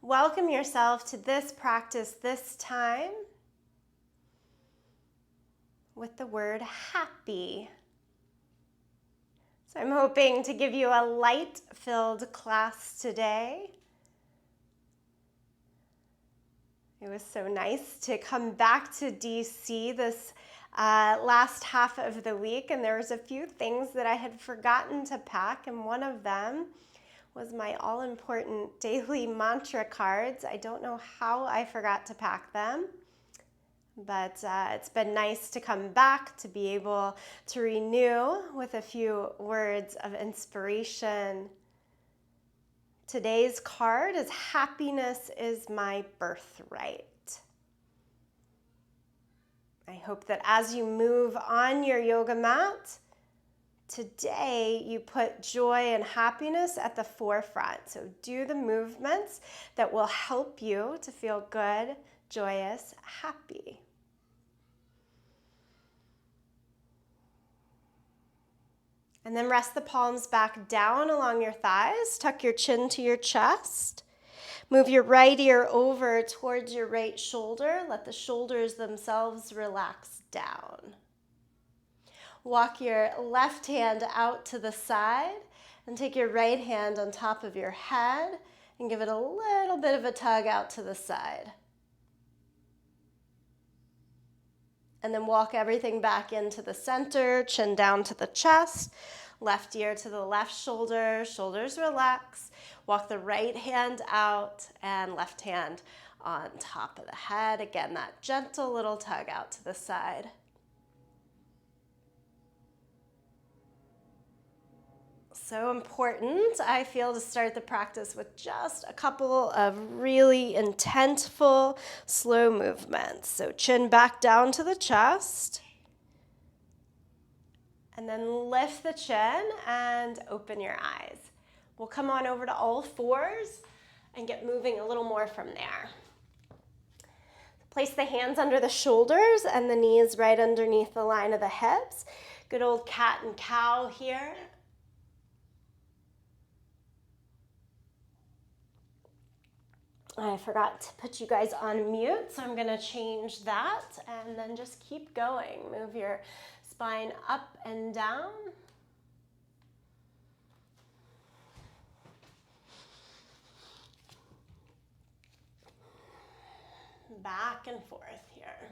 welcome yourself to this practice this time with the word happy. So I'm hoping to give you a light-filled class today. It was so nice to come back to DC this last half of the week, and there was a few things that I had forgotten to pack, and one of them was my all-important daily mantra cards. I don't know how I forgot to pack them, but it's been nice to come back to be able to renew with a few words of inspiration. Today's card is happiness is my birthright. I hope that as you move on your yoga mat, today you put joy and happiness at the forefront. So do the movements that will help you to feel good, joyous, happy. And then rest the palms back down along your thighs. Tuck your chin to your chest. Move your right ear over towards your right shoulder. Let the shoulders themselves relax down. Walk your left hand out to the side and take your right hand on top of your head and give it a little bit of a tug out to the side. And then walk everything back into the center, chin down to the chest, left ear to the left shoulder, shoulders relax. Walk the right hand out and left hand on top of the head. Again, that gentle little tug out to the side. So important, I feel, to start the practice with just a couple of really intentful, slow movements. So chin back down to the chest. And then lift the chin and open your eyes. We'll come on over to all fours and get moving a little more from there. Place the hands under the shoulders and the knees right underneath the line of the hips. Good old cat and cow here. I forgot to put you guys on mute, so I'm going to change that and then just keep going. Move your spine up and down. Back and forth here.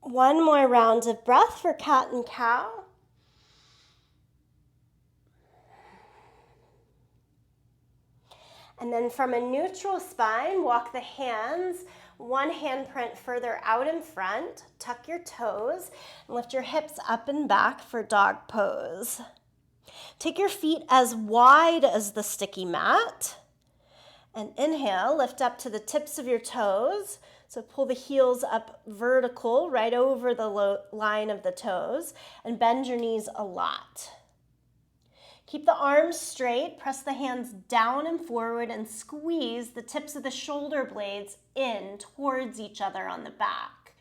One more round of breath for cat and cow. And then from a neutral spine, walk the hands, one handprint further out in front, tuck your toes, and lift your hips up and back for dog pose. Take your feet as wide as the sticky mat. And inhale, lift up to the tips of your toes. So pull the heels up vertical, right over the line of the toes, and bend your knees a lot. Keep the arms straight, press the hands down and forward, and squeeze the tips of the shoulder blades in towards each other on the back.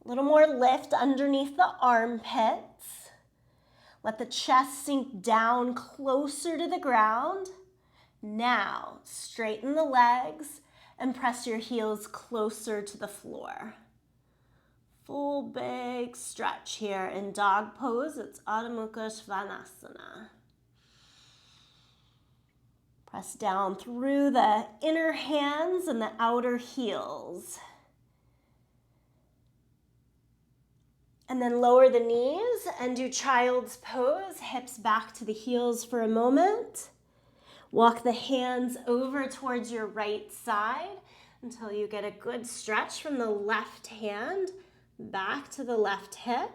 A little more lift underneath the armpits. Let the chest sink down closer to the ground. Now, straighten the legs and press your heels closer to the floor. Full big stretch here in dog pose. It's Adho Mukha Svanasana. Press down through the inner hands and the outer heels. And then lower the knees and do child's pose. Hips back to the heels for a moment. Walk the hands over towards your right side until you get a good stretch from the left hand back to the left hip.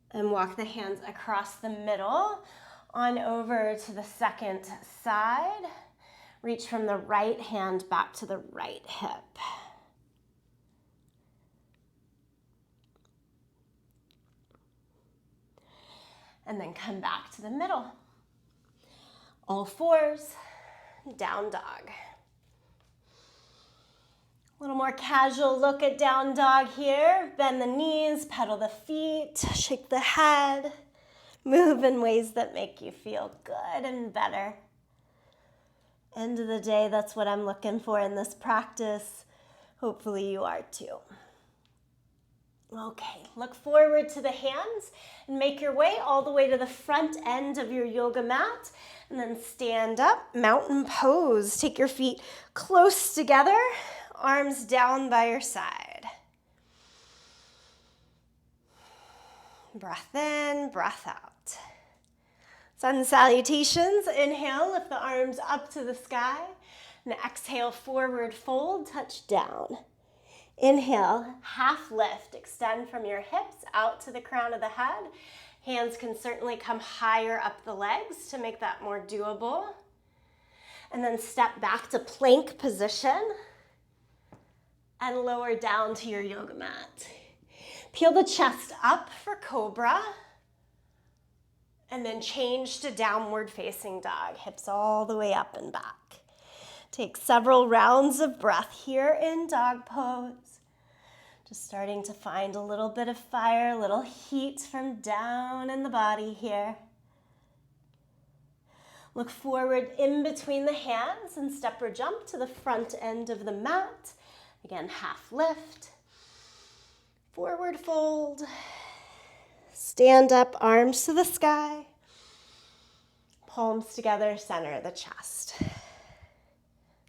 And walk the hands across the middle on over to the second side. Reach from the right hand back to the right hip. And then come back to the middle. All fours, down dog. A little more casual look at down dog here. Bend the knees, pedal the feet, shake the head. Move in ways that make you feel good and better. End of the day, that's what I'm looking for in this practice. Hopefully you are too. Okay, look forward to the hands and make your way all the way to the front end of your yoga mat. And then stand up, mountain pose. Take your feet close together, arms down by your side. Breath in, breath out. Sun salutations. Inhale, lift the arms up to the sky. And exhale, forward fold, touch down. Inhale, half lift. Extend from your hips out to the crown of the head. Hands can certainly come higher up the legs to make that more doable. And then step back to plank position and lower down to your yoga mat. Peel the chest up for cobra. And then change to downward facing dog. Hips all the way up and back. Take several rounds of breath here in dog pose. Just starting to find a little bit of fire, a little heat from down in the body here. Look forward in between the hands and step or jump to the front end of the mat. Again, half lift. Forward fold. Stand up, arms to the sky. Palms together, center the chest.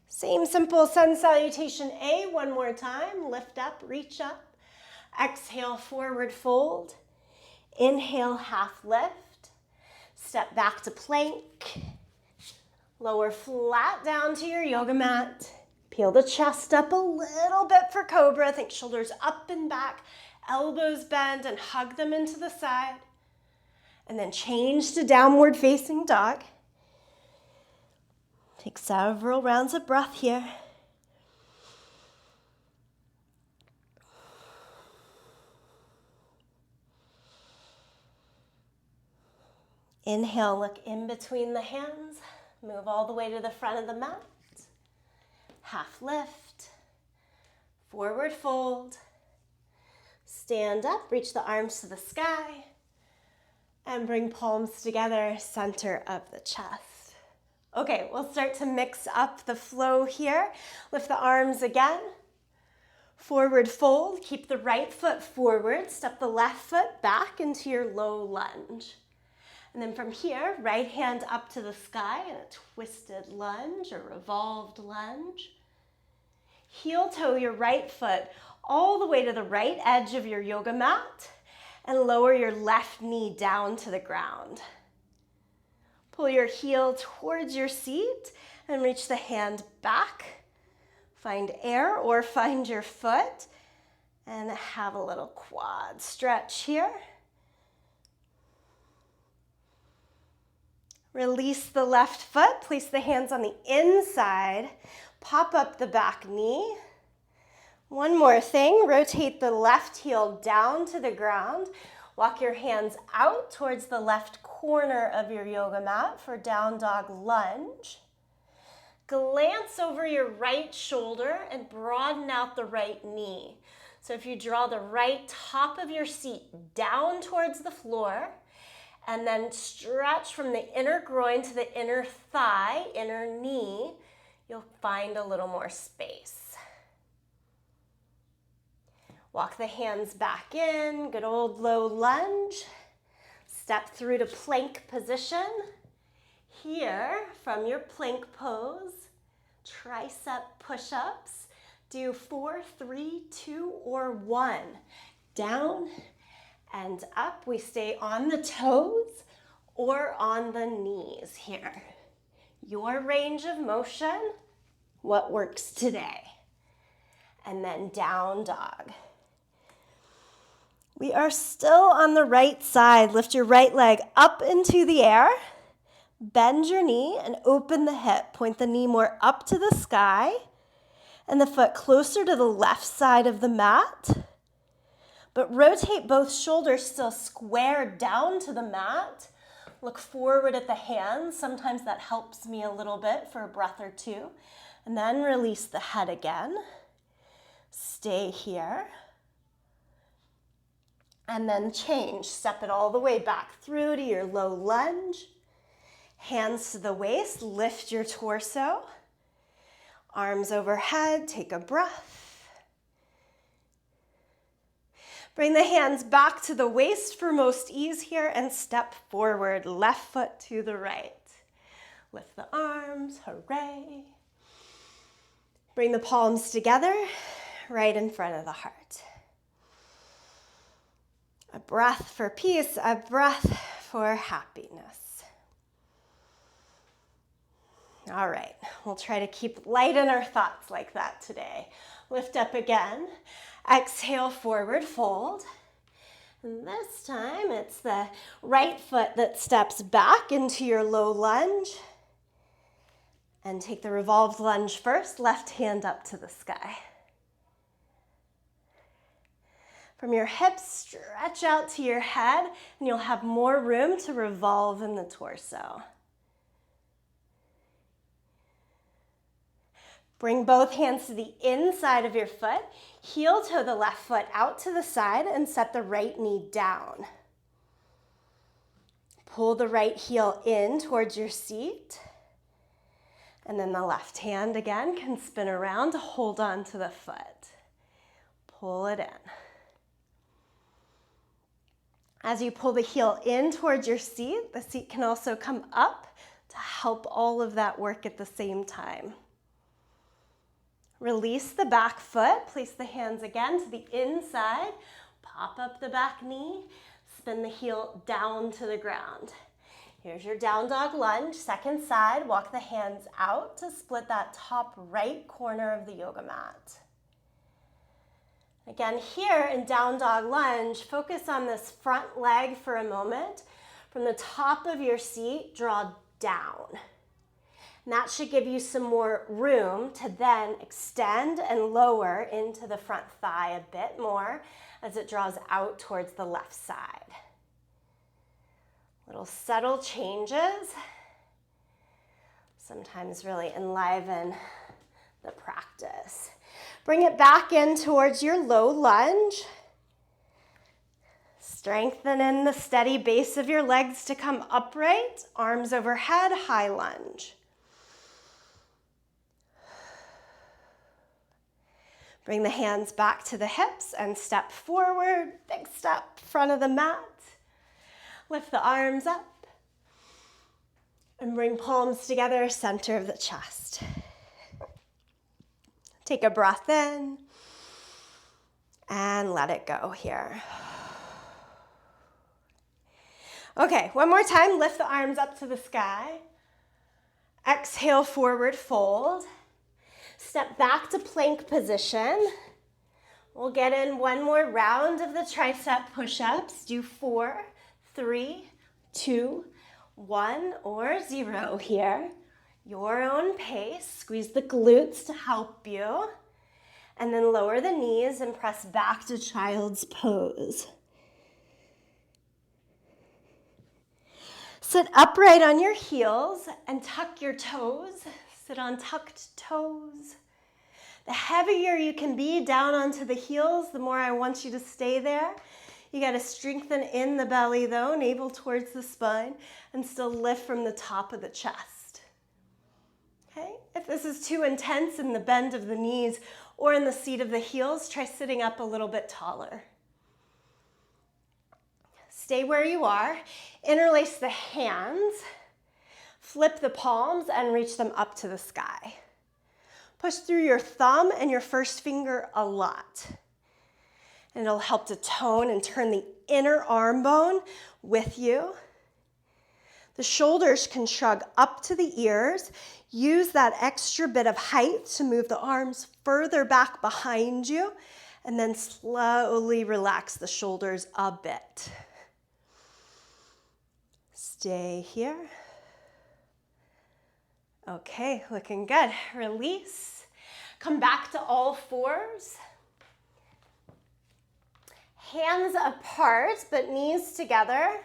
Same simple sun salutation A, one more time. Lift up, reach up. Exhale, forward fold. Inhale, half lift. Step back to plank. Lower flat down to your yoga mat. Peel the chest up a little bit for cobra. Think shoulders up and back, elbows bend and hug them into the side. And then change to downward facing dog. Take several rounds of breath here. Inhale, look in between the hands. Move all the way to the front of the mat. Half lift. Forward fold. Stand up, reach the arms to the sky. And bring palms together, center of the chest. Okay, we'll start to mix up the flow here. Lift the arms again. Forward fold, keep the right foot forward. Step the left foot back into your low lunge. And then from here, right hand up to the sky in a twisted lunge or revolved lunge. Heel toe your right foot all the way to the right edge of your yoga mat and lower your left knee down to the ground. Pull your heel towards your seat and reach the hand back. Find air or find your foot and have a little quad stretch here. Release the left foot, place the hands on the inside, pop up the back knee. One more thing, rotate the left heel down to the ground. Walk your hands out towards the left corner of your yoga mat for down dog lunge. Glance over your right shoulder and broaden out the right knee. So if you draw the right top of your seat down towards the floor, and then stretch from the inner groin to the inner thigh, inner knee, you'll find a little more space. Walk the hands back in, good old low lunge. Step through to plank position. Here, from your plank pose, tricep push-ups. Do 4, 3, 2, or 1. Down and up. We stay on the toes or on the knees here. Your range of motion, what works today. And then down dog. We are still on the right side. Lift your right leg up into the air. Bend your knee and open the hip. Point the knee more up to the sky and the foot closer to the left side of the mat. But rotate both shoulders still square down to the mat. Look forward at the hands. Sometimes that helps me a little bit for a breath or two. And then release the head again. Stay here. And then change. Step it all the way back through to your low lunge. Hands to the waist, lift your torso. Arms overhead, take a breath. Bring the hands back to the waist for most ease here and step forward, left foot to the right. Lift the arms, hooray. Bring the palms together, right in front of the heart. A breath for peace, a breath for happiness. All right, we'll try to keep light in our thoughts like that today. Lift up again. Exhale, forward fold. And this time it's the right foot that steps back into your low lunge. And take the revolved lunge first, left hand up to the sky. From your hips, stretch out to your head, and you'll have more room to revolve in the torso. Bring both hands to the inside of your foot, heel toe the left foot out to the side, and set the right knee down. Pull the right heel in towards your seat, and then the left hand again can spin around to hold on to the foot. Pull it in. As you pull the heel in towards your seat, the seat can also come up to help all of that work at the same time. Release the back foot, place the hands again to the inside, pop up the back knee, spin the heel down to the ground. Here's your down dog lunge, second side, walk the hands out to split that top right corner of the yoga mat. Again, here in down dog lunge, focus on this front leg for a moment. From the top of your seat, draw down. And that should give you some more room to then extend and lower into the front thigh a bit more as it draws out towards the left side. Little subtle changes sometimes really enliven the practice. Bring it back in towards your low lunge. Strengthen in the steady base of your legs to come upright, arms overhead, high lunge. Bring the hands back to the hips and step forward, big step, front of the mat. Lift the arms up and bring palms together, center of the chest. Take a breath in and let it go here. Okay, one more time, lift the arms up to the sky. Exhale, forward fold. Step back to plank position. We'll get in one more round of the tricep push-ups. Do 4, 3, 2, 1, or 0 here. Your own pace. Squeeze the glutes to help you. And then lower the knees and press back to child's pose. Sit upright on your heels and tuck your toes. Sit on tucked toes. The heavier you can be down onto the heels, the more I want you to stay there. You got to strengthen in the belly though, navel towards the spine, and still lift from the top of the chest. Okay? If this is too intense in the bend of the knees or in the seat of the heels, try sitting up a little bit taller. Stay where you are. Interlace the hands. Flip the palms and reach them up to the sky. Push through your thumb and your first finger a lot. And it'll help to tone and turn the inner arm bone with you. The shoulders can shrug up to the ears. Use that extra bit of height to move the arms further back behind you, and then slowly relax the shoulders a bit. Stay here. Okay, looking good. Release. Come back to all fours. Hands apart, but knees together.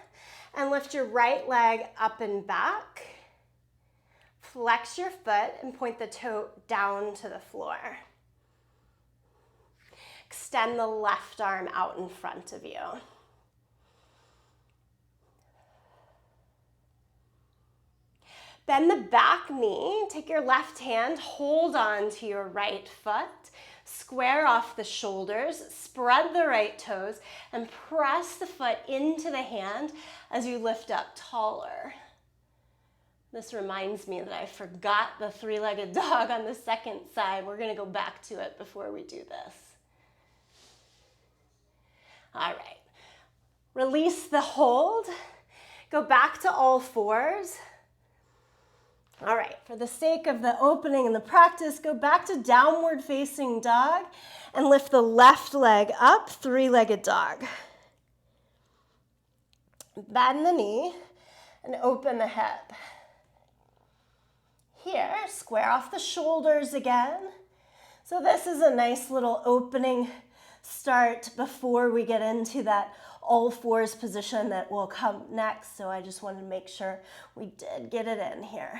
And lift your right leg up and back. Flex your foot and point the toe down to the floor. Extend the left arm out in front of you. Bend the back knee, take your left hand, hold on to your right foot, square off the shoulders, spread the right toes, and press the foot into the hand as you lift up taller. This reminds me that I forgot the three-legged dog on the second side. We're going to go back to it before we do this. All right. Release the hold. Go back to all fours. All right, for the sake of the opening and the practice, go back to downward facing dog and lift the left leg up, three-legged dog. Bend the knee and open the hip. Here, square off the shoulders again. So this is a nice little opening start before we get into that all fours position that will come next. So I just wanted to make sure we did get it in here.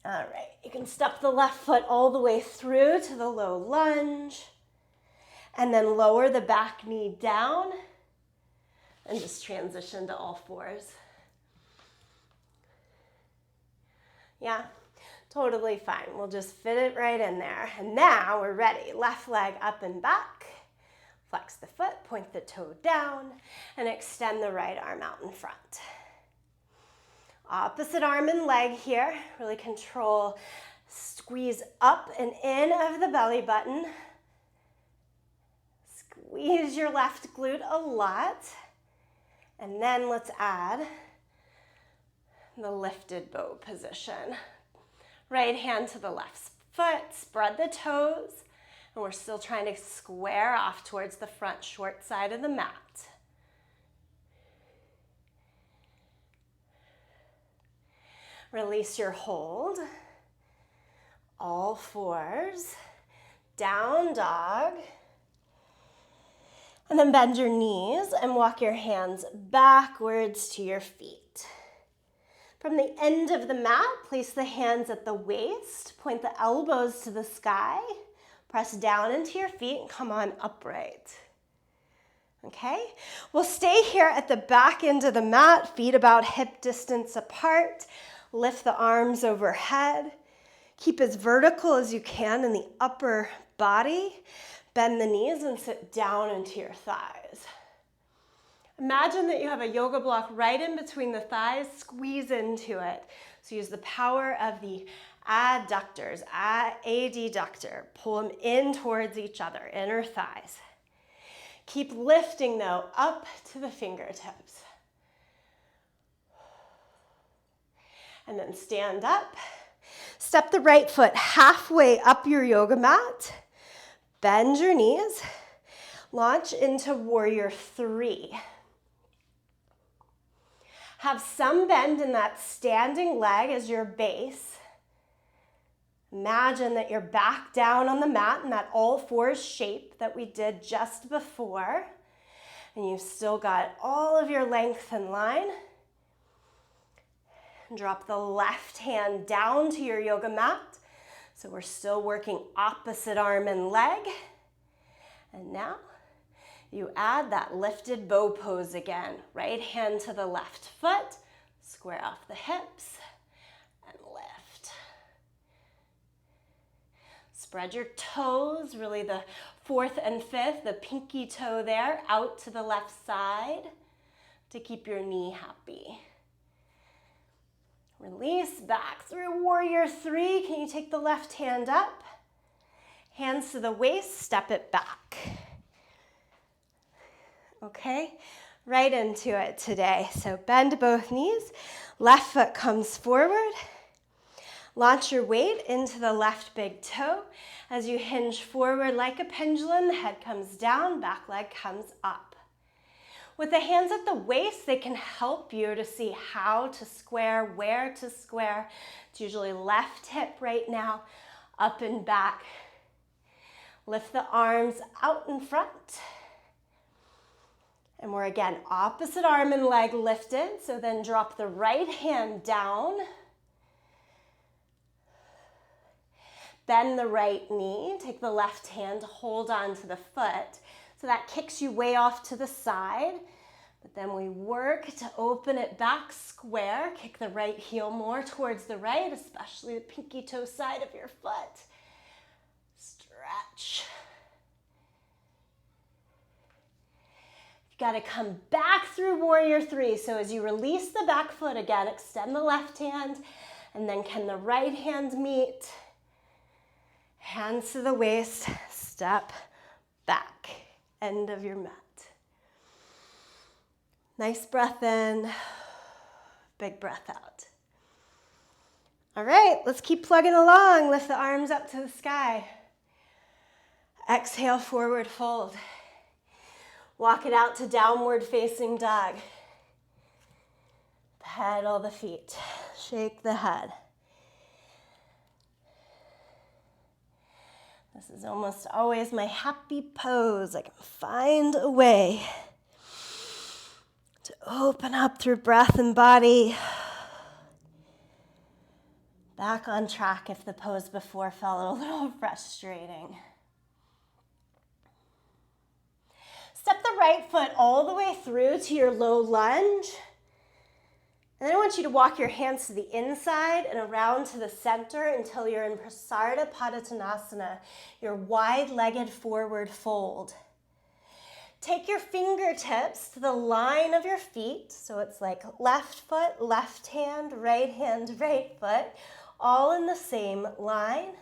All right, you can step the left foot all the way through to the low lunge and then lower the back knee down and just transition to all fours. Yeah, totally fine. We'll just fit it right in there. And now we're ready. Left leg up and back. Flex the foot, point the toe down, and extend the right arm out in front. Opposite arm and leg here. Really control, squeeze up and in of the belly button. Squeeze your left glute a lot. And then let's add the lifted bow position. Right hand to the left foot, spread the toes, and we're still trying to square off towards the front short side of the mat. Release your hold. All fours. Down dog. And then bend your knees and walk your hands backwards to your feet. From the end of the mat, place the hands at the waist. Point the elbows to the sky. Press down into your feet and come on upright. Okay, we'll stay here at the back end of the mat, feet about hip distance apart. Lift the arms overhead. Keep as vertical as you can in the upper body. Bend the knees and sit down into your thighs. Imagine that you have a yoga block right in between the thighs. Squeeze into it. So use the power of the adductors, adductor. Pull them in towards each other, inner thighs. Keep lifting though, up to the fingertips. And then stand up. Step the right foot halfway up your yoga mat. Bend your knees. Launch into warrior three. Have some bend in that standing leg as your base. Imagine that you're back down on the mat in that all fours shape that we did just before. And you've still got all of your length in line. Drop the left hand down to your yoga mat. So we're still working opposite arm and leg. And now you add that lifted bow pose again. Right hand to the left foot, square off the hips, and lift. Spread your toes, really the fourth and fifth, the pinky toe there, out to the left side to keep your knee happy. Release back through warrior three. Can you take the left hand up? Hands to the waist, step it back. Okay, right into it today. So bend both knees, left foot comes forward. Launch your weight into the left big toe. As you hinge forward like a pendulum, the head comes down, back leg comes up. With the hands at the waist, they can help you to see how to square, where to square. It's usually left hip right now, up and back. Lift the arms out in front. And we're again, opposite arm and leg lifted. So then drop the right hand down. Bend the right knee. Take the left hand, hold on to the foot. So that kicks you way off to the side. But then we work to open it back square. Kick the right heel more towards the right, especially the pinky toe side of your foot. Stretch. You've got to come back through warrior three. So as you release the back foot again, extend the left hand, and then can the right hand meet? Hands to the waist, step back. End of your mat. Nice breath in, big breath out. All right, let's keep plugging along. Lift the arms up to the sky. Exhale, forward fold. Walk it out to downward facing dog. Pedal the feet, shake the head. This is almost always my happy pose. I can find a way to open up through breath and body. Back on track if the pose before felt a little frustrating. Step the right foot all the way through to your low lunge. And then I want you to walk your hands to the inside and around to the center until you're in Prasarita Padottanasana, your wide-legged forward fold. Take your fingertips to the line of your feet, so it's like left foot, left hand, right foot, all in the same line.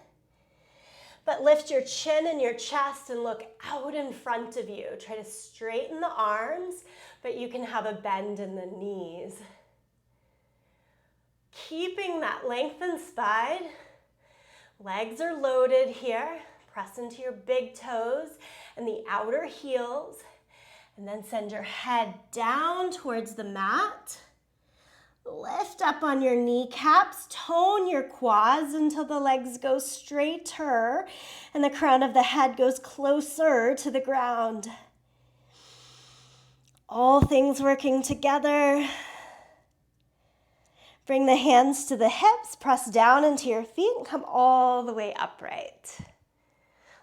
But lift your chin and your chest and look out in front of you. Try to straighten the arms, but you can have a bend in the knees. Keeping that lengthened spine, legs are loaded here. Press into your big toes and the outer heels, and then send your head down towards the mat. Lift up on your kneecaps, tone your quads until the legs go straighter and the crown of the head goes closer to the ground. All things working together. Bring the hands to the hips, press down into your feet, and come all the way upright.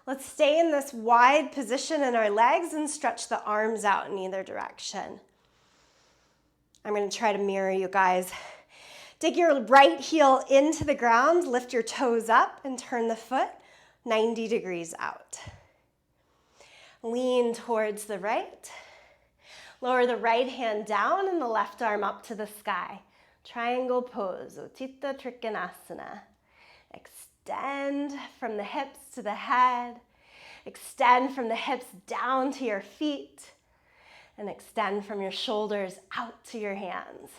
Let's stay in this wide position in our legs and stretch the arms out in either direction. I'm going to try to mirror you guys. Dig your right heel into the ground, lift your toes up, and turn the foot 90 degrees out. Lean towards the right. Lower the right hand down and the left arm up to the sky. Triangle pose, Utthita Trikonasana. Extend from the hips to the head. Extend from the hips down to your feet. And extend from your shoulders out to your hands.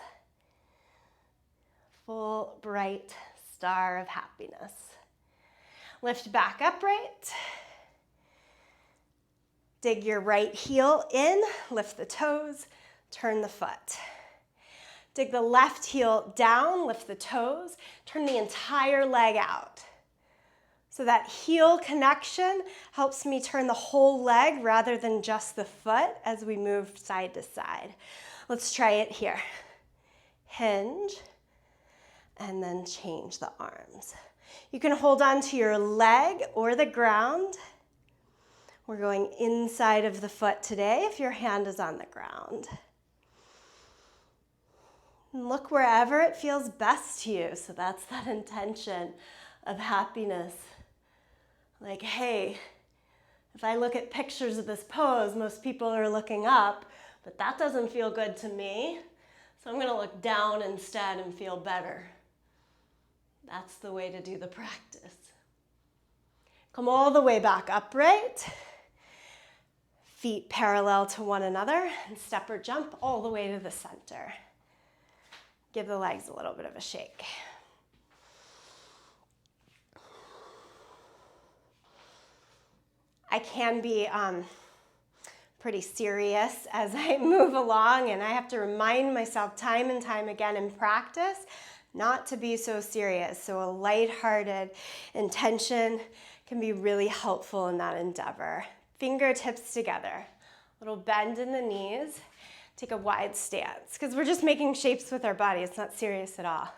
Full bright star of happiness. Lift back upright. Dig your right heel in, lift the toes, turn the foot. Dig the left heel down, lift the toes, turn the entire leg out. So that heel connection helps me turn the whole leg rather than just the foot as we move side to side. Let's try it here. Hinge, and then change the arms. You can hold on to your leg or the ground. We're going inside of the foot today if your hand is on the ground. Look wherever it feels best to you. So that's that intention of happiness. Like, hey, if I look at pictures of this pose, most people are looking up, but that doesn't feel good to me. So I'm going to look down instead and feel better. That's the way to do the practice. Come all the way back upright. Feet parallel to one another, and step or jump all the way to the center. Give the legs a little bit of a shake. I can be pretty serious as I move along, and I have to remind myself time and time again in practice not to be so serious. So a lighthearted intention can be really helpful in that endeavor. Fingertips together, little bend in the knees. Take a wide stance, because we're just making shapes with our body. It's not serious at all.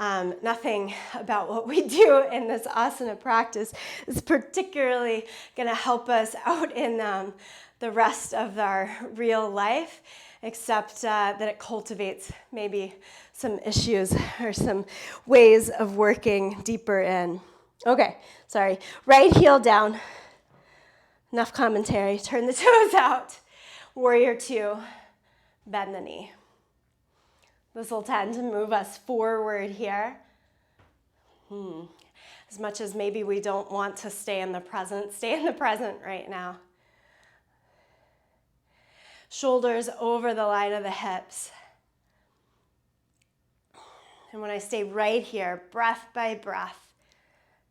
Nothing about what we do in this asana practice is particularly going to help us out in the rest of our real life, except that it cultivates maybe some issues or some ways of working deeper in. Okay, sorry. Right heel down. Enough commentary. Turn the toes out. Warrior two. Bend the knee. This will tend to move us forward here. As much as maybe we don't want to stay in the present right now. Shoulders over the line of the hips. And when I stay right here, breath by breath,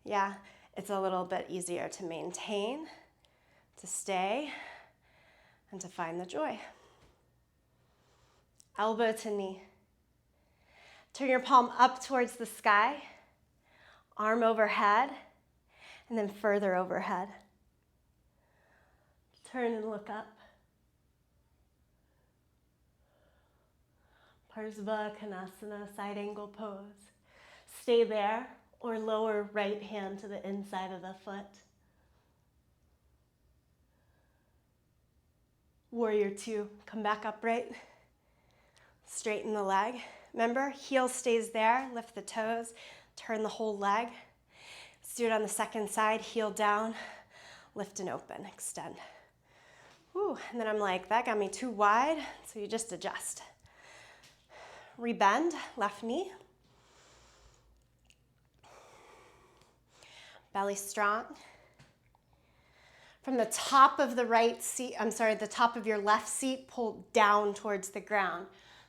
yeah, it's a little bit easier to maintain, to stay, and to find the joy. Elbow to knee. Turn your palm up towards the sky, arm overhead, and then further overhead. Turn and look up. Parsva Konasana, side angle pose. Stay there or lower right hand to the inside of the foot. Warrior two, come back upright. Straighten the leg. Remember, heel stays there, lift the toes, turn the whole leg. Let's do it on the second side, heel down, lift and open, extend. Whew, and then I'm like, that got me too wide, so you just adjust. Rebend, left knee. Belly strong. From the top of the the top of your left seat, pull down towards the ground.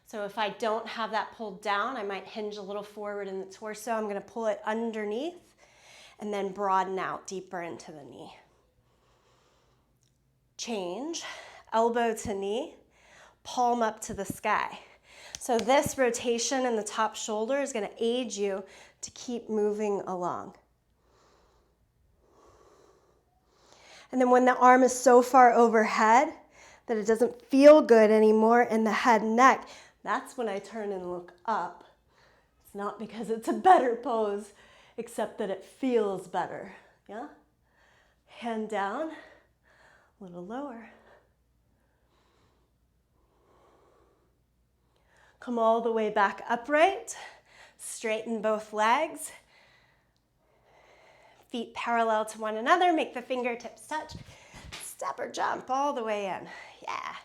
So if I don't have that pulled down, I might hinge a little forward in the torso. I'm gonna pull it underneath and then broaden out deeper into the knee. Change, elbow to knee, palm up to the sky. So this rotation in the top shoulder is gonna aid you to keep moving along. And then when the arm is so far overhead that it doesn't feel good anymore in the head and neck, that's when I turn and look up. It's not because it's a better pose, except that it feels better, yeah? Hand down, a little lower. Come all the way back upright, straighten both legs. Feet parallel to one another, make the fingertips touch. Step or jump all the way in, yeah.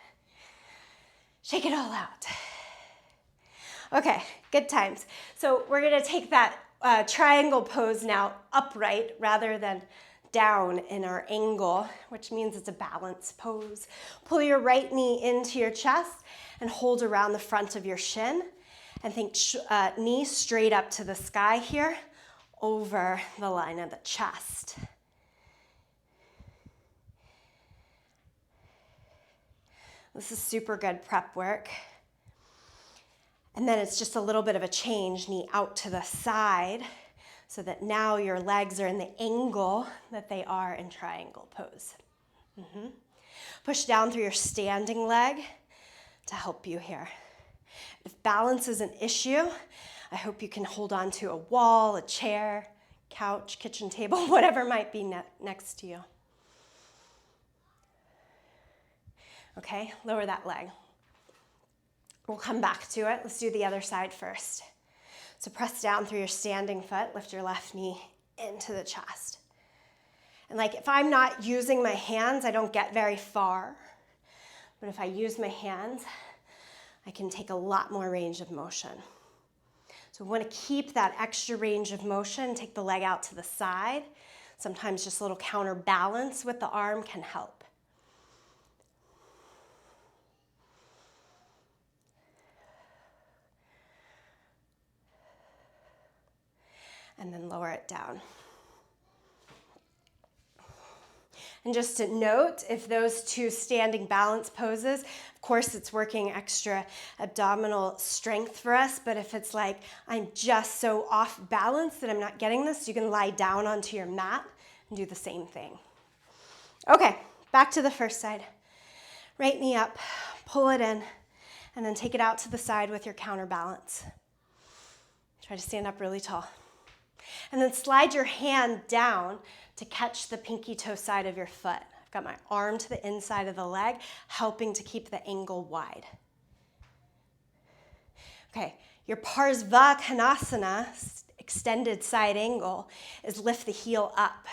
Shake it all out. Okay, good times. So we're gonna take that triangle pose now upright rather than down in our angle, which means it's a balance pose. Pull your right knee into your chest and hold around the front of your shin. And think knee straight up to the sky here, over the line of the chest. This is super good prep work. And then it's just a little bit of a change, knee out to the side, so that now your legs are in the angle that they are in triangle pose. Push down through your standing leg to help you here. If balance is an issue, I hope you can hold on to a wall, a chair, couch, kitchen table, whatever might be next to you. Okay, lower that leg. We'll come back to it. Let's do the other side first. So press down through your standing foot, lift your left knee into the chest. And like if I'm not using my hands, I don't get very far. But if I use my hands, I can take a lot more range of motion. So we want to keep that extra range of motion, take the leg out to the side. Sometimes just a little counterbalance with the arm can help. And then lower it down. And just to note, if those two standing balance poses, of course it's working extra abdominal strength for us, but if it's like, I'm just so off balance that I'm not getting this, you can lie down onto your mat and do the same thing. Okay, back to the first side. Right knee up, pull it in, and then take it out to the side with your counterbalance. Try to stand up really tall. And then slide your hand down to catch the pinky toe side of your foot. I've got my arm to the inside of the leg, helping to keep the angle wide. Okay, your Parsvakonasana, extended side angle, is lift the heel up.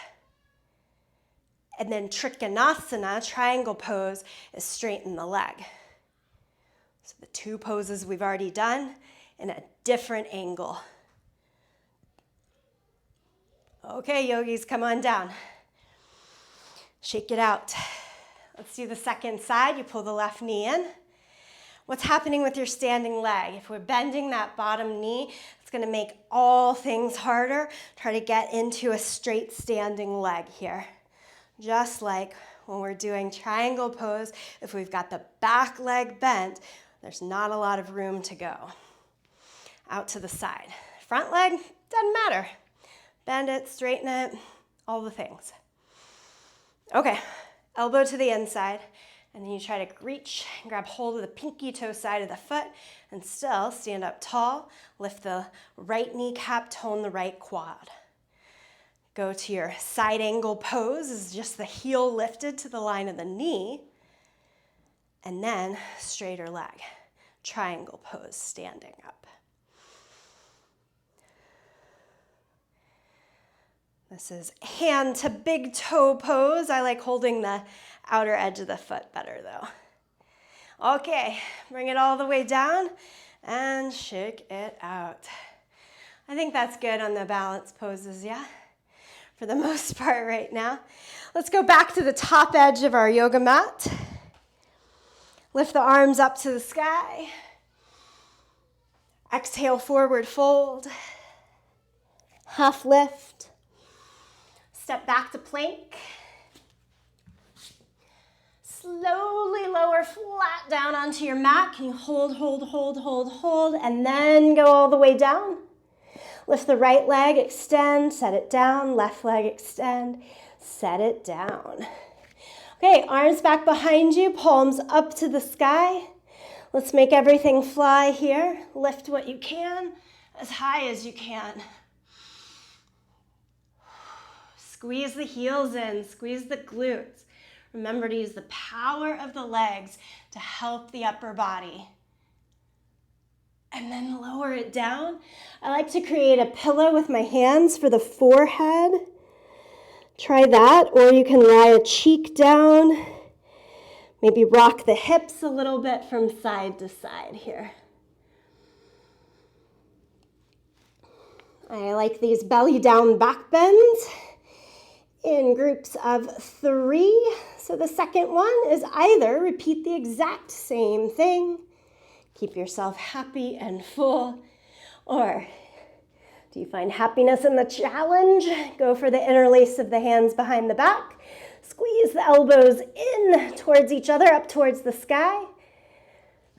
And then Trikonasana, triangle pose, is straighten the leg. So the two poses we've already done in a different angle. Okay, yogis, come on down. Shake it out. Let's do the second side. You pull the left knee in. What's happening with your standing leg? If we're bending that bottom knee, it's going to make all things harder. Try to get into a straight standing leg here. Just like when we're doing triangle pose, if we've got the back leg bent, there's not a lot of room to go. Out to the side. Front leg, doesn't matter. Bend it, straighten it, all the things. Okay, elbow to the inside, and then you try to reach and grab hold of the pinky toe side of the foot, and still stand up tall, lift the right kneecap, tone the right quad. Go to your side angle pose, is just the heel lifted to the line of the knee, and then straighter leg. Triangle pose, standing up. This is hand to big toe pose. I like holding the outer edge of the foot better though. Okay, bring it all the way down and shake it out. I think that's good on the balance poses, yeah? For the most part right now. Let's go back to the top edge of our yoga mat. Lift the arms up to the sky. Exhale, forward fold. Half lift. Step back to plank. Slowly lower flat down onto your mat. Can you hold, and then go all the way down? Lift the right leg, extend, set it down. Left leg, extend, set it down. Okay, arms back behind you, palms up to the sky. Let's make everything fly here. Lift what you can, as high as you can. Squeeze the heels in, squeeze the glutes. Remember to use the power of the legs to help the upper body. And then lower it down. I like to create a pillow with my hands for the forehead. Try that, or you can lie a cheek down. Maybe rock the hips a little bit from side to side here. I like these belly down back bends in groups of 3. So the second one is either repeat the exact same thing, keep yourself happy and full, or do you find happiness in the challenge? Go for the interlace of the hands behind the back. Squeeze the elbows in towards each other, up towards the sky.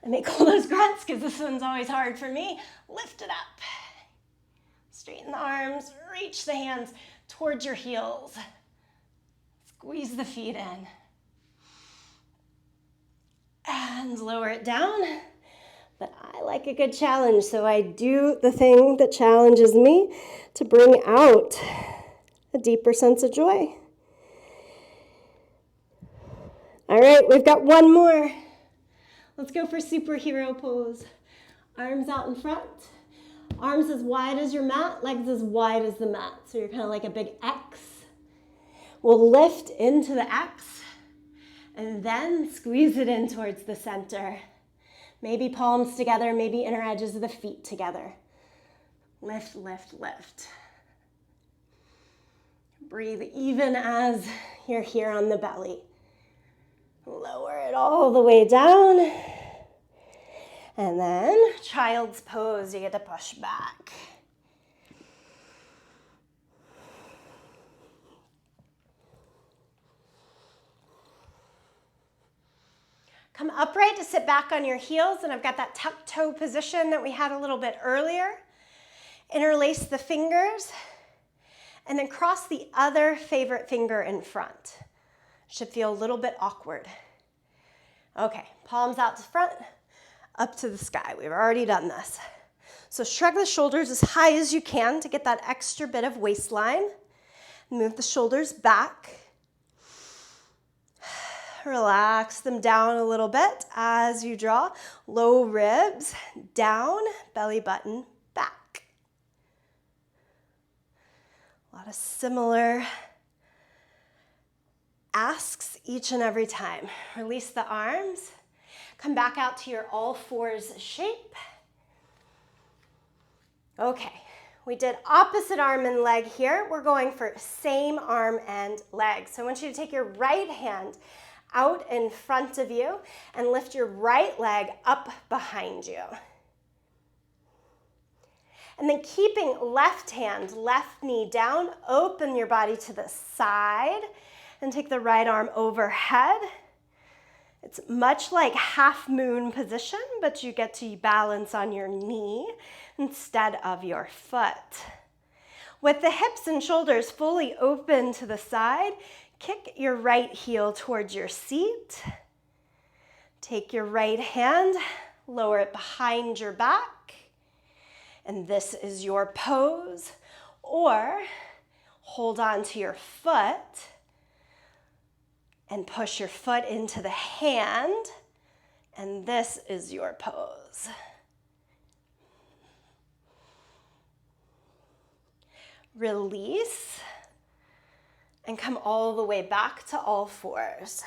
I make all those grunts because this one's always hard for me. Lift it up. Straighten the arms, reach the hands towards your heels. Squeeze the feet in. And lower it down. But I like a good challenge, so I do the thing that challenges me to bring out a deeper sense of joy. All right, we've got one more. Let's go for superhero pose. Arms out in front. Arms as wide as your mat, legs as wide as the mat. So you're kind of like a big X. We'll lift into the X and then squeeze it in towards the center. Maybe palms together, maybe inner edges of the feet together. Lift, lift, lift. Breathe even as you're here on the belly. Lower it all the way down. And then child's pose, you get to push back. Come upright to sit back on your heels, and I've got that tuck toe position that we had a little bit earlier. Interlace the fingers, and then cross the other favorite finger in front. Should feel a little bit awkward. Okay, palms out to front, up to the sky. We've already done this. So shrug the shoulders as high as you can to get that extra bit of waistline. Move the shoulders back. Relax them down a little bit as you draw. Low ribs down, belly button back. A lot of similar asks each and every time. Release the arms. Come back out to your all fours shape. Okay, we did opposite arm and leg here. We're going for same arm and leg. So I want you to take your right hand out in front of you and lift your right leg up behind you. And then keeping left hand, left knee down, open your body to the side and take the right arm overhead. It's much like half moon position, but you get to balance on your knee instead of your foot. With the hips and shoulders fully open to the side, kick your right heel towards your seat. Take your right hand, lower it behind your back, and this is your pose. Or hold on to your foot and push your foot into the hand, and this is your pose. Release and come all the way back to all fours.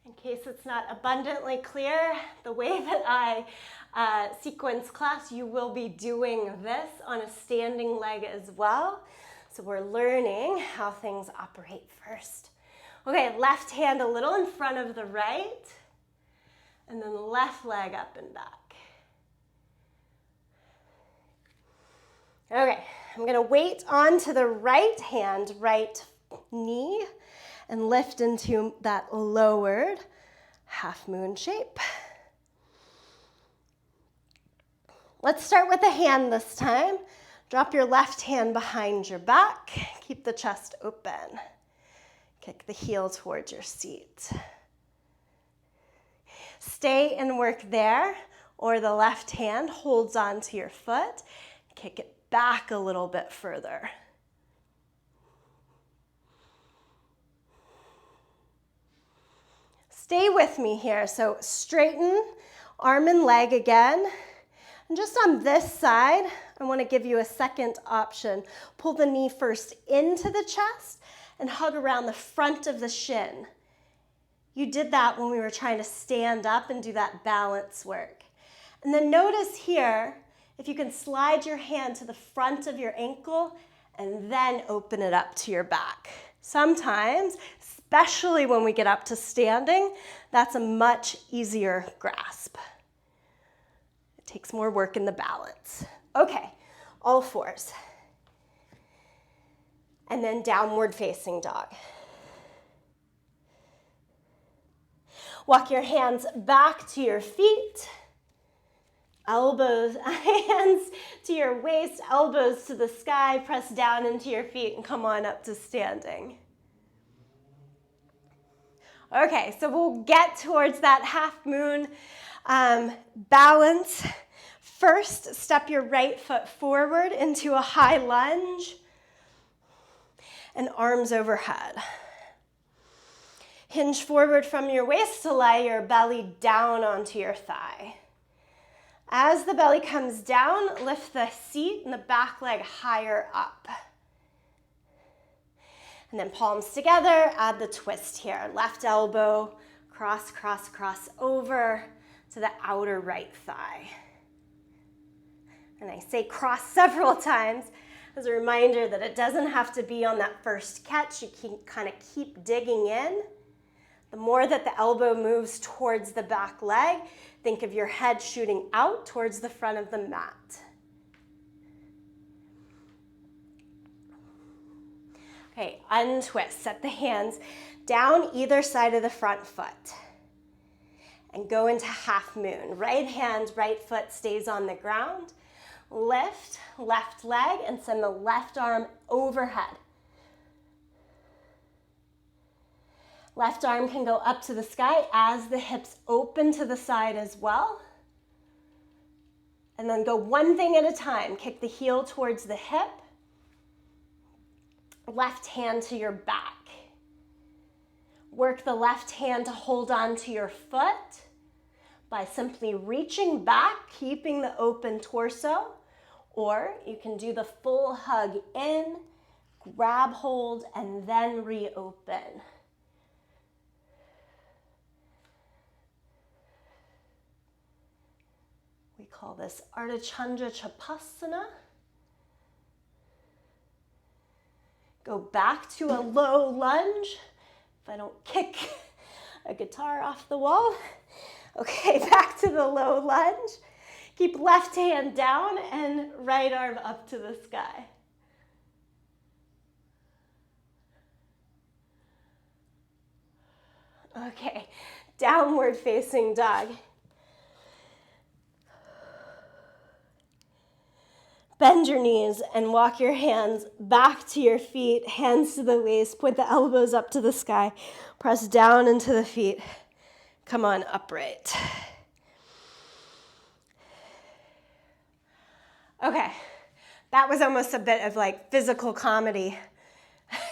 In case it's not abundantly clear, the way that I sequence class, you will be doing this on a standing leg as well. So we're learning how things operate first. Okay, left hand a little in front of the right, and then the left leg up and back. Okay, I'm gonna weight onto the right hand, right knee, and lift into that lowered half moon shape. Let's start with the hand this time. Drop your left hand behind your back. Keep the chest open. Kick the heel towards your seat. Stay and work there, or the left hand holds onto your foot. Kick it back a little bit further. Stay with me here. So straighten arm and leg again. And just on this side, I want to give you a second option. Pull the knee first into the chest and hug around the front of the shin. You did that when we were trying to stand up and do that balance work. And then notice here, if you can slide your hand to the front of your ankle and then open it up to your back. Sometimes, especially when we get up to standing, that's a much easier grasp. It takes more work in the balance. Okay, all fours. And then downward facing dog. Walk your hands back to your feet. Elbows, hands to your waist, elbows to the sky, press down into your feet and come on up to standing. Okay, so we'll get towards that half moon balance. First, step your right foot forward into a high lunge and arms overhead. Hinge forward from your waist to lay your belly down onto your thigh. As the belly comes down, lift the seat and the back leg higher up. And then palms together, add the twist here. Left elbow, cross, cross, cross over to the outer right thigh. And I say cross several times as a reminder that it doesn't have to be on that first catch. You can kind of keep digging in. The more that the elbow moves towards the back leg, think of your head shooting out towards the front of the mat. Okay, untwist. Set the hands down either side of the front foot and go into half moon. Right hand, right foot stays on the ground. Lift, left leg, and send the left arm overhead. Left arm can go up to the sky as the hips open to the side as well. And then go one thing at a time. Kick the heel towards the hip. Left hand to your back. Work the left hand to hold on to your foot by simply reaching back, keeping the open torso, or you can do the full hug in, grab hold, and then reopen. We call this Ardha Chandra Chapasana. Go back to a low lunge. If I don't kick a guitar off the wall. Okay, back to the low lunge. Keep left hand down and right arm up to the sky. Okay, downward facing dog. Bend your knees and walk your hands back to your feet, hands to the waist, point the elbows up to the sky, press down into the feet. Come on, upright. Okay, that was almost a bit of like physical comedy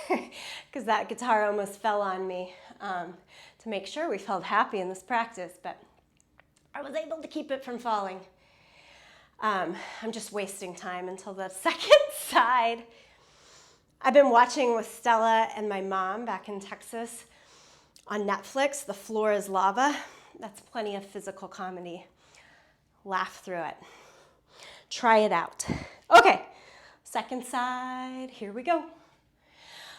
because that guitar almost fell on me to make sure we felt happy in this practice, but I was able to keep it from falling. I'm just wasting time until the second side. I've been watching with Stella and my mom back in Texas on Netflix, The Floor is Lava. That's plenty of physical comedy. Laugh through it. Try it out. Okay, second side, here we go.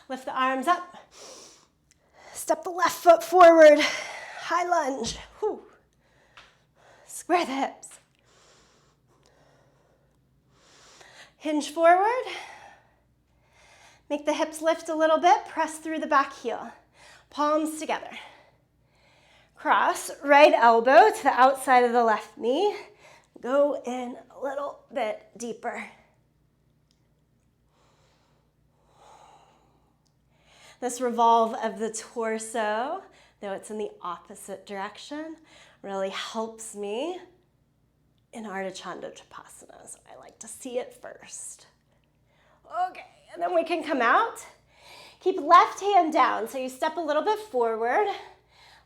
Lift the arms up. Step the left foot forward. High lunge. Whew. Square the hips. Hinge forward. Make the hips lift a little bit. Press through the back heel. Palms together. Cross right elbow to the outside of the left knee. Go in a little bit deeper. This revolve of the torso, though it's in the opposite direction, really helps me in Ardha Chandra Chapasana, so I like to see it first. Okay, and then we can come out. Keep left hand down, so you step a little bit forward.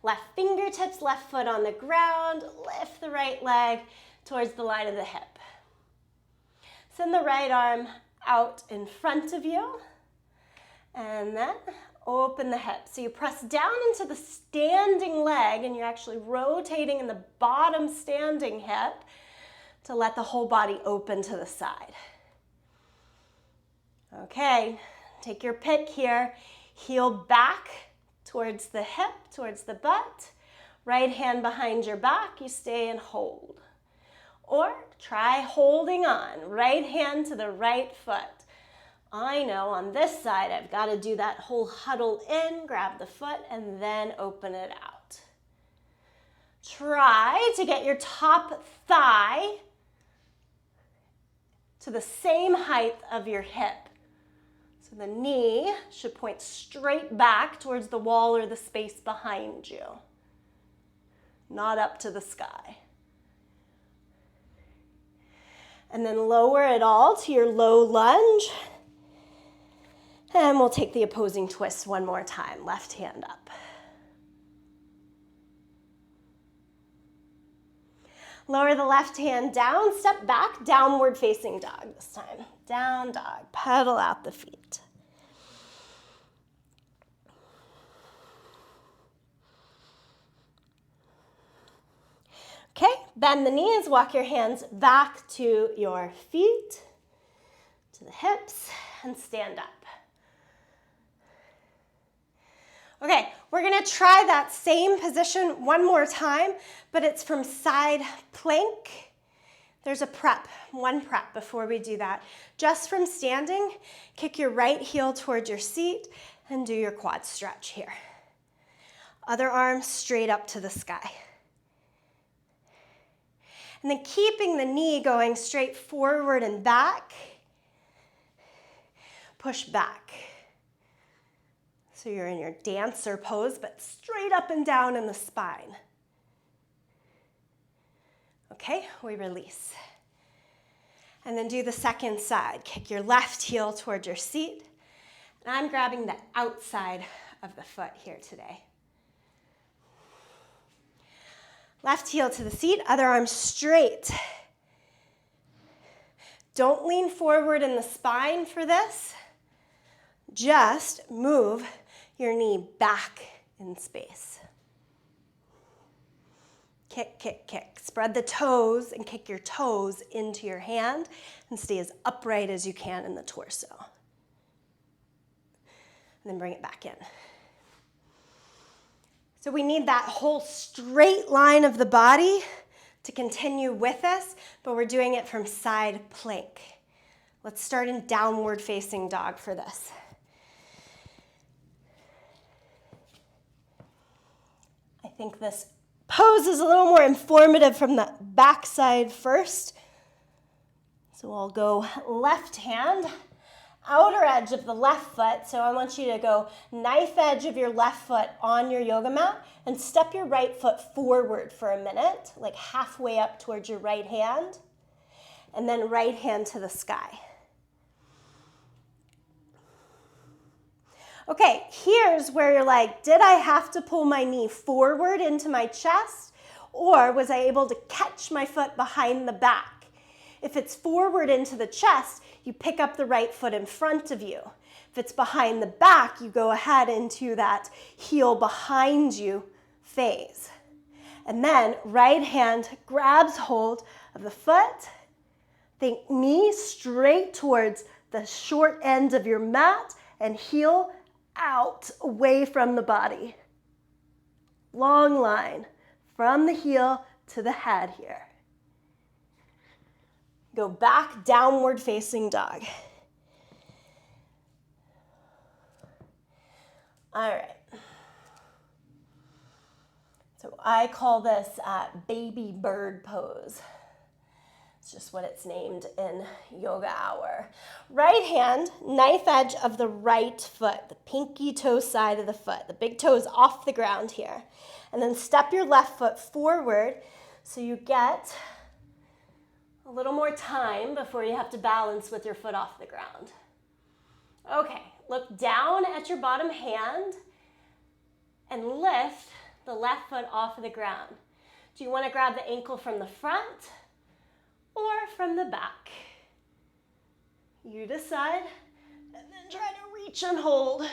Left fingertips, left foot on the ground. Lift the right leg towards the line of the hip. Send the right arm out in front of you, and then open the hip. So you press down into the standing leg, and you're actually rotating in the bottom standing hip to let the whole body open to the side. Okay, take your pick here. Heel back towards the hip, towards the butt. Right hand behind your back, you stay and hold. Or try holding on, right hand to the right foot. I know on this side I've got to do that whole huddle in, grab the foot, and then open it out. Try to get your top thigh to the same height of your hip. So the knee should point straight back towards the wall or the space behind you, not up to the sky. And then lower it all to your low lunge. And we'll take the opposing twist one more time. Left hand up. Lower the left hand down, step back, downward facing dog this time. Down dog, pedal out the feet. Okay, bend the knees, walk your hands back to your feet, to the hips, and stand up. Okay, we're gonna try that same position one more time, but it's from side plank. There's a prep, one prep before we do that. Just from standing, kick your right heel towards your seat and do your quad stretch here. Other arm straight up to the sky. And then keeping the knee going straight forward and back, push back. So So you're in your dancer pose, but straight up and down in the spine. Okay, we release. And then do the second side. Kick your left heel towards your seat. And I'm grabbing the outside of the foot here today. Left heel to the seat, other arm straight. Don't lean forward in the spine for this. Just move your knee back in space. Kick, kick, kick. Spread the toes and kick your toes into your hand and stay as upright as you can in the torso. And then bring it back in. So we need that whole straight line of the body to continue with us, but we're doing it from side plank. Let's start in downward facing dog for this. I think this pose is a little more informative from the back side first. So I'll go left hand, outer edge of the left foot. So I want you to go knife edge of your left foot on your yoga mat and step your right foot forward for a minute, like halfway up towards your right hand, and then right hand to the sky. Okay, here's where you're like, did I have to pull my knee forward into my chest, or was I able to catch my foot behind the back? If it's forward into the chest, you pick up the right foot in front of you. If it's behind the back, you go ahead into that heel behind you phase. And then right hand grabs hold of the foot. Think knee straight towards the short end of your mat and heel out away from the body. Long line from the heel to the head here. Go back, downward facing dog. All right. So I call this baby bird pose. It's just what it's named in Yogahour. Right hand, knife edge of the right foot, the pinky toe side of the foot. The big toe is off the ground here. And then step your left foot forward so you get a little more time before you have to balance with your foot off the ground. Okay, look down at your bottom hand and lift the left foot off of the ground. Do you want to grab the ankle from the front or from the back? You decide, and then try to reach and hold.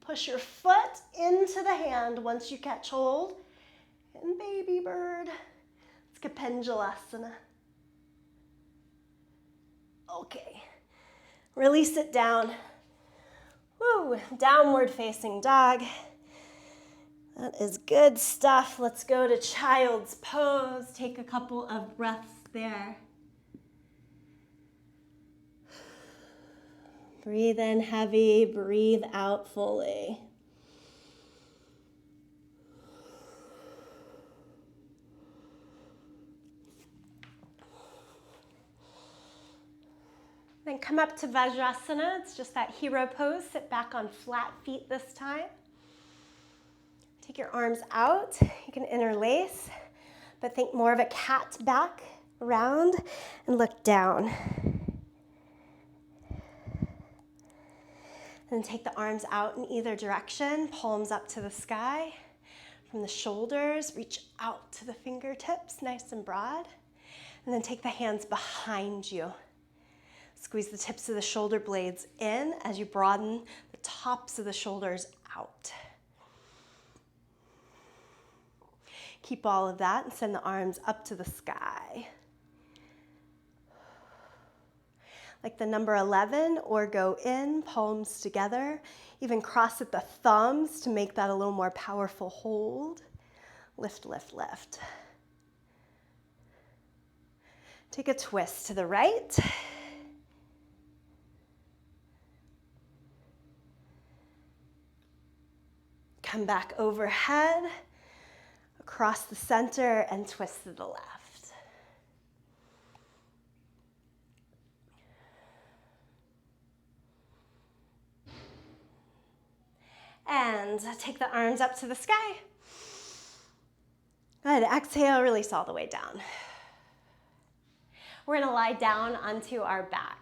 Push your foot into the hand once you catch hold. And baby bird. It's Kapenjalasana. Okay, release it down. Woo, downward facing dog. That is good stuff. Let's go to child's pose. Take a couple of breaths there. Breathe in heavy, breathe out fully. Then come up to Vajrasana. It's just that hero pose. Sit back on flat feet this time. Take your arms out. You can interlace, but think more of a cat back around and look down. And take the arms out in either direction, palms up to the sky. From the shoulders, reach out to the fingertips, nice and broad. And then take the hands behind you. Squeeze the tips of the shoulder blades in as you broaden the tops of the shoulders out. Keep all of that and send the arms up to the sky. Like the number 11, or go in, palms together. Even cross at the thumbs to make that a little more powerful hold. Lift, lift, lift. Take a twist to the right. Come back overhead, across the center, and twist to the left. And take the arms up to the sky. Good, exhale, release all the way down. We're gonna lie down onto our back.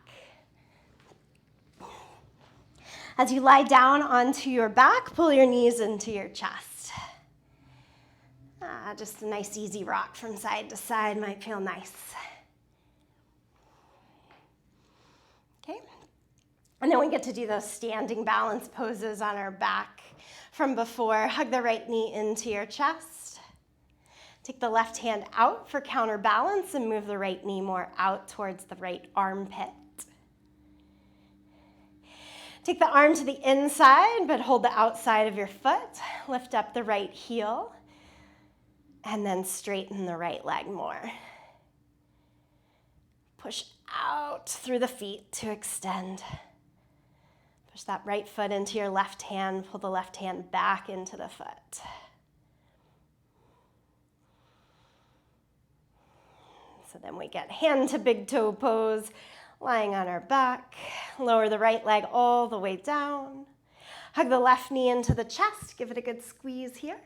As you lie down onto your back, pull your knees into your chest. Just a nice easy rock from side to side might feel nice. Okay, and then we get to do those standing balance poses on our back from before. Hug the right knee into your chest. Take the left hand out for counterbalance and move the right knee more out towards the right armpit. Take the arm to the inside, but hold the outside of your foot. Lift up the right heel, and then straighten the right leg more. Push out through the feet to extend. Push that right foot into your left hand. Pull the left hand back into the foot. So then we get hand to big toe pose, lying on our back. Lower the right leg all the way down. Hug the left knee into the chest. Give it a good squeeze here.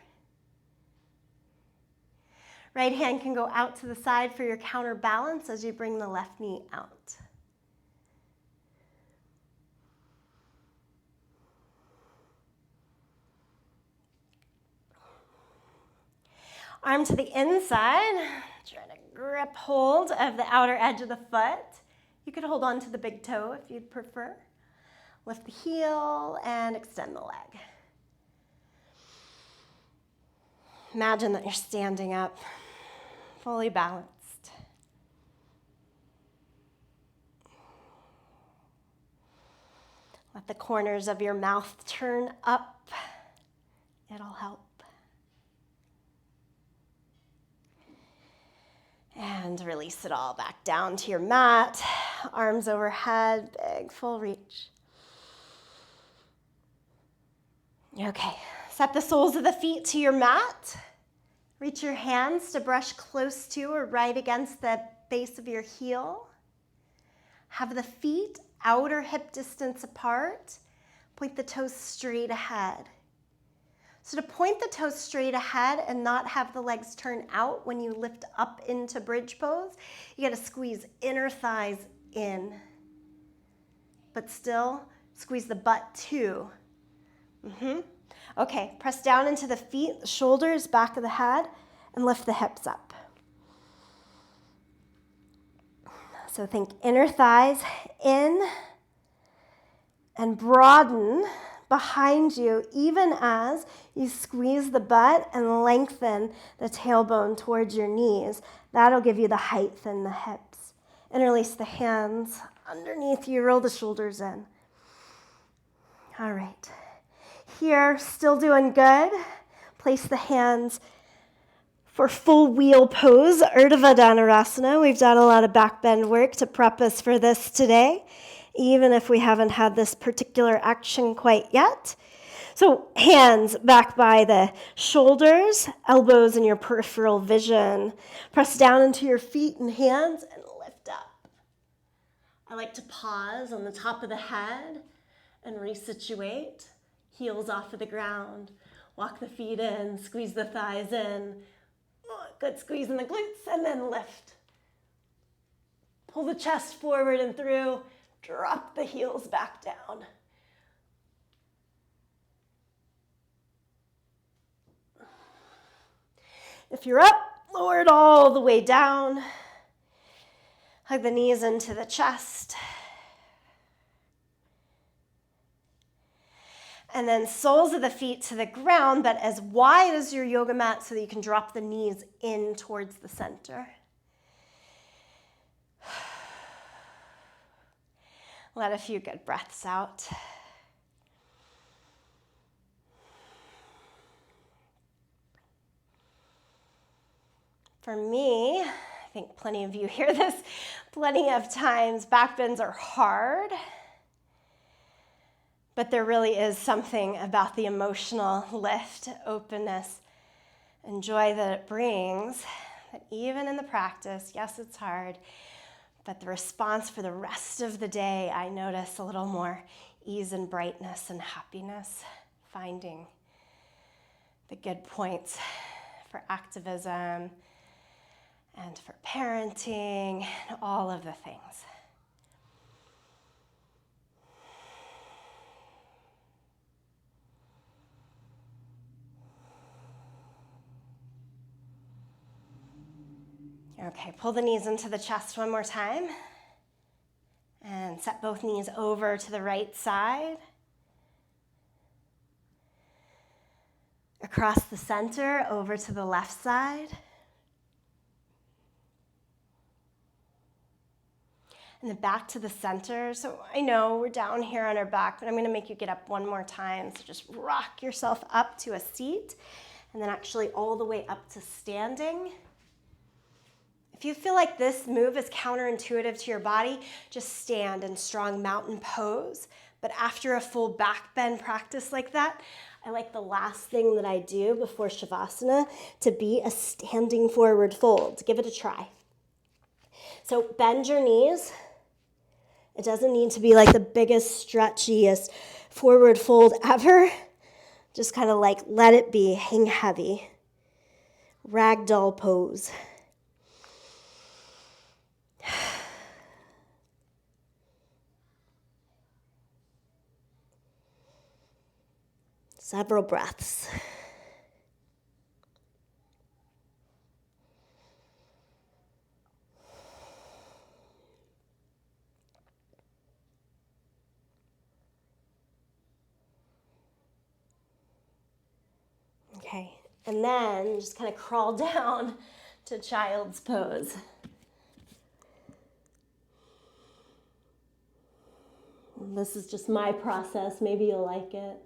Right hand can go out to the side for your counterbalance as you bring the left knee out. Arm to the inside. Try to grip hold of the outer edge of the foot. You could hold on to the big toe if you'd prefer. Lift the heel and extend the leg. Imagine that you're standing up, fully balanced. Let the corners of your mouth turn up. It'll help. And release it all back down to your mat. Arms overhead, big full reach. Okay, set the soles of the feet to your mat. Reach your hands to brush close to or right against the base of your heel. Have the feet outer hip distance apart. Point the toes straight ahead. So to point the toes straight ahead and not have the legs turn out when you lift up into bridge pose, you gotta squeeze inner thighs in, but still squeeze the butt too. Okay, press down into the feet, the shoulders, back of the head, and lift the hips up. So think inner thighs in and broaden behind you, even as you squeeze the butt and lengthen the tailbone towards your knees. That'll give you the height in the hips. Interlace the hands underneath you, roll the shoulders in. All right. Here, still doing good. Place the hands for full wheel pose, Urdhva Dhanurasana. We've done a lot of back bend work to prep us for this today, even if we haven't had this particular action quite yet. So hands back by the shoulders, elbows in your peripheral vision. Press down into your feet and hands and lift up. I like to pause on the top of the head and resituate. Heels off of the ground. Walk the feet in, squeeze the thighs in. Good squeeze in the glutes, and then lift. Pull the chest forward and through. Drop the heels back down. If you're up, lower it all the way down. Hug the knees into the chest. And then soles of the feet to the ground, but as wide as your yoga mat so that you can drop the knees in towards the center. Let a few good breaths out. For me, I think plenty of you hear this plenty of times, back bends are hard. But there really is something about the emotional lift, openness, and joy that it brings, that even in the practice, yes, it's hard, but the response for the rest of the day, I notice a little more ease and brightness and happiness, finding the good points for activism and for parenting and all of the things. Okay, pull the knees into the chest one more time. And set both knees over to the right side. Across the center, over to the left side. And then back to the center. So I know we're down here on our back, but I'm gonna make you get up one more time. So just rock yourself up to a seat, and then actually all the way up to standing. If you feel like this move is counterintuitive to your body, just stand in strong mountain pose. But after a full back bend practice like that, I like the last thing that I do before Shavasana to be a standing forward fold. Give it a try. So bend your knees. It doesn't need to be like the biggest, stretchiest forward fold ever. Just kind of like let it be, hang heavy. Ragdoll pose. Several breaths. Okay, and then just kind of crawl down to child's pose. This is just my process. Maybe you'll like it.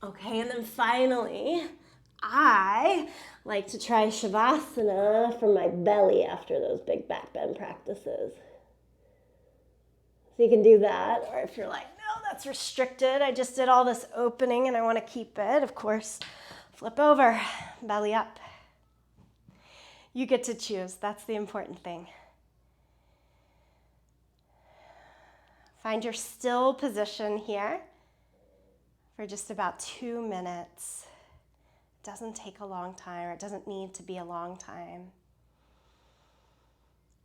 Okay, and then finally, I like to try Shavasana from my belly after those big back bend practices. So you can do that, or if you're like, no, that's restricted, I just did all this opening and I want to keep it, of course, flip over, belly up. You get to choose, that's the important thing. Find your still position here for just about 2 minutes. It doesn't take a long time, or it doesn't need to be a long time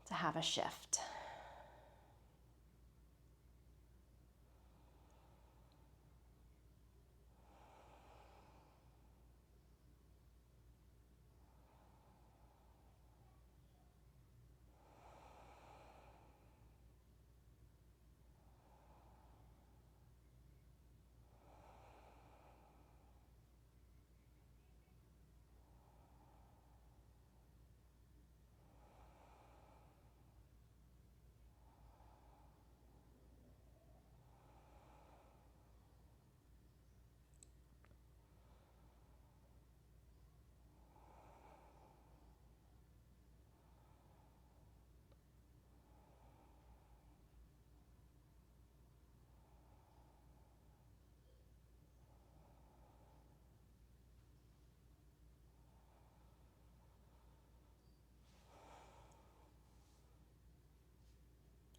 to have a shift.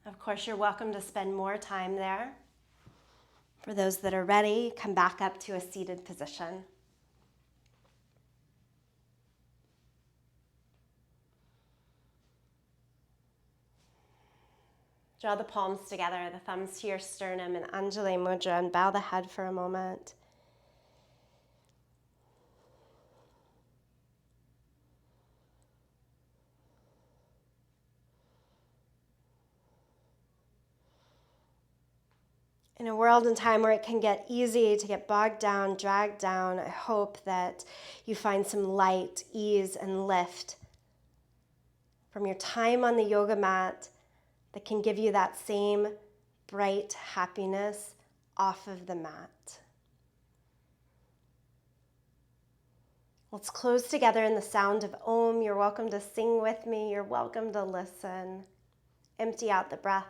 Of course, you're welcome to spend more time there. For those that are ready, come back up to a seated position. Draw the palms together, the thumbs to your sternum in Anjali Mudra, and bow the head for a moment. In a world and time where it can get easy to get bogged down, dragged down, I hope that you find some light, ease, and lift from your time on the yoga mat that can give you that same bright happiness off of the mat. Let's close together in the sound of Om. You're welcome to sing with me. You're welcome to listen. Empty out the breath.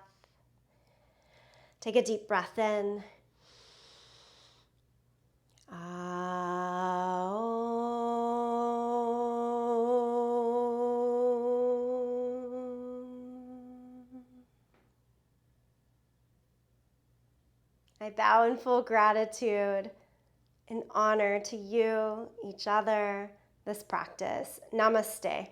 Take a deep breath in. I bow in full gratitude and honor to you, each other, this practice. Namaste.